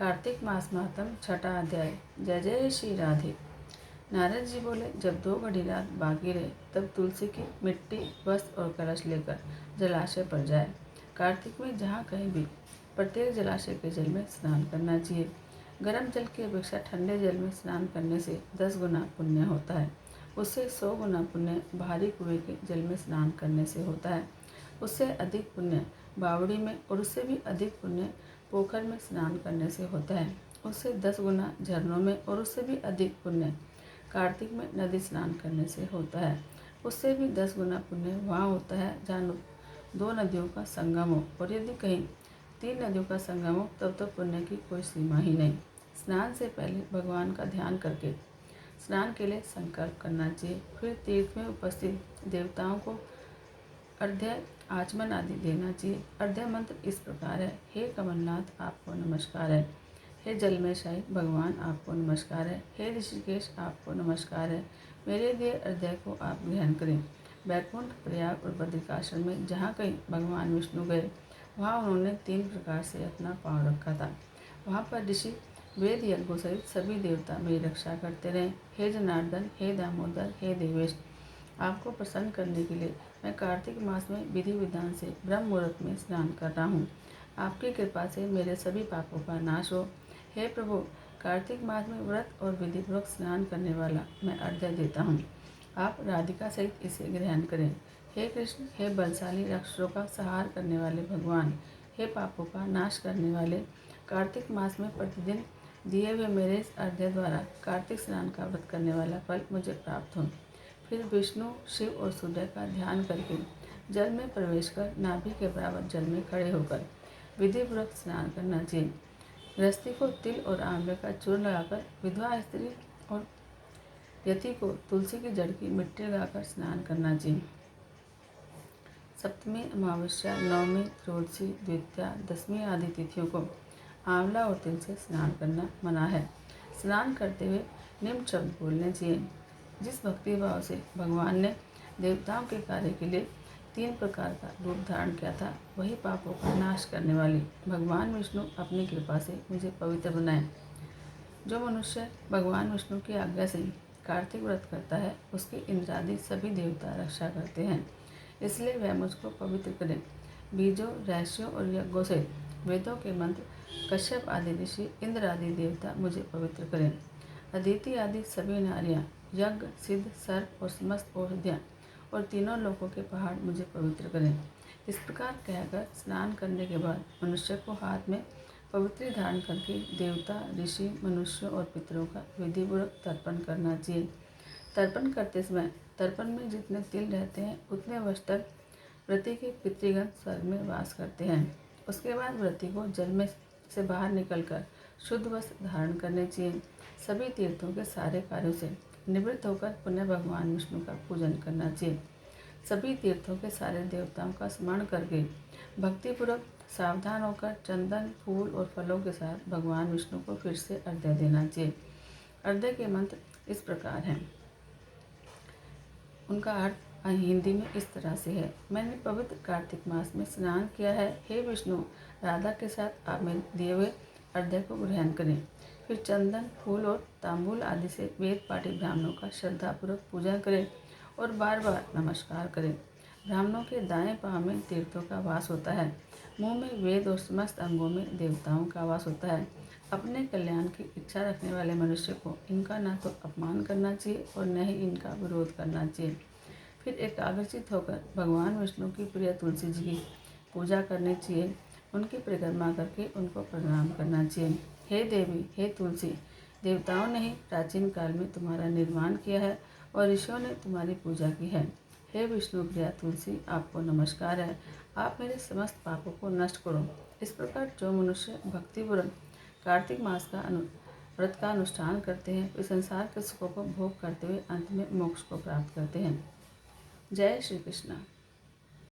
कार्तिक मास मातम छठा अध्याय। जय जय श्री राधे। नारद जी बोले, जब 2 घड़ी रात बाकी रहे तब तुलसी की मिट्टी, वस्त्र और कलश लेकर जलाशय पर जाए। कार्तिक में जहाँ कहीं भी प्रत्येक जलाशय के जल में स्नान करना चाहिए। गर्म जल की अपेक्षा ठंडे जल में स्नान करने से 10 गुना पुण्य होता है। उससे 100 गुना पुण्य भारी कुएं के जल में स्नान करने से होता है। उससे अधिक पुण्य बावड़ी में और उससे भी अधिक पुण्य पोखर में स्नान करने से होता है। उससे 10 गुना झरनों में और उससे भी अधिक पुण्य कार्तिक में नदी स्नान करने से होता है। उससे भी 10 गुना पुण्य वहाँ होता है जहाँ 2 नदियों का संगम हो, और यदि कहीं 3 नदियों का संगम हो तब तो पुण्य की कोई सीमा ही नहीं। स्नान से पहले भगवान का ध्यान करके स्नान के लिए संकल्प करना चाहिए। फिर तीर्थ में उपस्थित देवताओं को अर्घ्य, आचमन आदि देना चाहिए। अर्घ्य मंत्र इस प्रकार है। हे कमलनाथ, आपको नमस्कार है। हे जलमेशाई भगवान, आपको नमस्कार है। हे ऋषिकेश, आपको नमस्कार है। मेरे दिए अर्घ्य को आप ग्रहण करें। बैकुंठ, प्रयाग और बद्रिकाश्रम में जहाँ कहीं भगवान विष्णु गए वहाँ उन्होंने 3 प्रकार से अपना पाँव रखा था। वहाँ पर ऋषि वेद यज्ञों सहित सभी देवता मेरी रक्षा करते रहे। हे जनार्दन, हे दामोदर, हे देवेश, आपको प्रसन्न करने के लिए मैं कार्तिक मास में विधि विधान से ब्रह्म मुहूर्त में स्नान कर रहा हूँ। आपकी कृपा से मेरे सभी पापों का नाश हो। हे प्रभु, कार्तिक मास में व्रत और विधिपूर्वक स्नान करने वाला मैं अर्घ्य देता हूँ। आप राधिका सहित इसे ग्रहण करें। हे कृष्ण, हे बलशाली राक्षसों का संहार करने वाले भगवान, हे पापों का नाश करने वाले, कार्तिक मास में प्रतिदिन दिए हुए मेरे इस अर्घ्य द्वारा कार्तिक स्नान का व्रत करने वाला फल मुझे प्राप्त हो। फिर विष्णु, शिव और सूर्य का ध्यान करके जल में प्रवेश कर नाभि के बराबर जल में खड़े होकर विधिपूर्वक स्नान करना चाहिए। गृहस्थी को तिल और आंवले का चूर्ण लगाकर, विधवा स्त्री और यति को तुलसी की जड़ की मिट्टी लगाकर स्नान करना चाहिए। सप्तमी, अमावस्या, नवमी, त्रयोदशी, द्वितीया, दशमी आदि तिथियों को आंवला और तिल से स्नान करना मना है। स्नान करते हुए निम्न शब्द बोलने चाहिए। जिस भक्ति भाव से भगवान ने देवताओं के कार्य के लिए 3 प्रकार का रूप धारण किया था, वही पापों का नाश करने वाली भगवान विष्णु अपनी कृपा से मुझे पवित्र बनाए। जो मनुष्य भगवान विष्णु की आज्ञा से कार्तिक व्रत करता है उसकी इंद्रादि सभी देवता रक्षा करते हैं, इसलिए वह मुझको पवित्र करें। बीजों, रहस्यों और यज्ञों से वेदों के मंत्र, कश्यप आदि ऋषि, इंद्र आदि देवता मुझे पवित्र करें। अदिति आदि सभी नारियाँ, यज्ञ, सिद्ध, सर्प और समस्त औषधियाँ और तीनों लोकों के पहाड़ मुझे पवित्र करें। इस प्रकार कहकर स्नान करने के बाद मनुष्य को हाथ में पवित्री धारण करके देवता, ऋषि, मनुष्यों और पितरों का विधिपूर्वक तर्पण करना चाहिए। तर्पण करते समय तर्पण में जितने तिल रहते हैं उतने वर्ष तक व्रती के पितृगण स्वर्ग में वास करते हैं। उसके बाद व्रती को जल में से बाहर निकलकर शुद्ध वस्त्र धारण करने चाहिए। सभी तीर्थों के सारे कार्यों से निवृत्त होकर पुनः भगवान विष्णु का पूजन करना चाहिए। सभी तीर्थों के सारे देवताओं का स्मरण करके भक्तिपूर्वक सावधान होकर चंदन, फूल और फलों के साथ भगवान विष्णु को फिर से अर्घ्य देना चाहिए। अर्घ्य के मंत्र इस प्रकार हैं। उनका अर्थ हिंदी में इस तरह से है। मैंने पवित्र कार्तिक मास में स्नान किया है। हे विष्णु, राधा के साथ आप मेरे दिए हुए अर्घ्य को ग्रहण करें। फिर चंदन, फूल और तांबूल आदि से वेद पाठी ब्राह्मणों का श्रद्धापूर्वक पूजन करें और बार बार नमस्कार करें। ब्राह्मणों के दाएं पांव में तीर्थों का वास होता है। मुंह में वेद और समस्त अंगों में देवताओं का वास होता है। अपने कल्याण की इच्छा रखने वाले मनुष्य को इनका न तो अपमान करना चाहिए और न ही इनका विरोध करना चाहिए। फिर एकाग्रचित होकर भगवान विष्णु की प्रिय तुलसी जी की पूजा करनी चाहिए। उनकी परिक्रमा करके उनको प्रणाम करना चाहिए। हे देवी, हे तुलसी, देवताओं ने ही प्राचीन काल में तुम्हारा निर्माण किया है और ऋषियों ने तुम्हारी पूजा की है। हे विष्णु प्रिया तुलसी, आपको नमस्कार है। आप मेरे समस्त पापों को नष्ट करो। इस प्रकार जो मनुष्य भक्तिपूर्वक कार्तिक मास का व्रत का अनुष्ठान करते हैं वे संसार के सुखों को भोग करते हुए अंत में मोक्ष को प्राप्त करते हैं। जय श्री कृष्ण।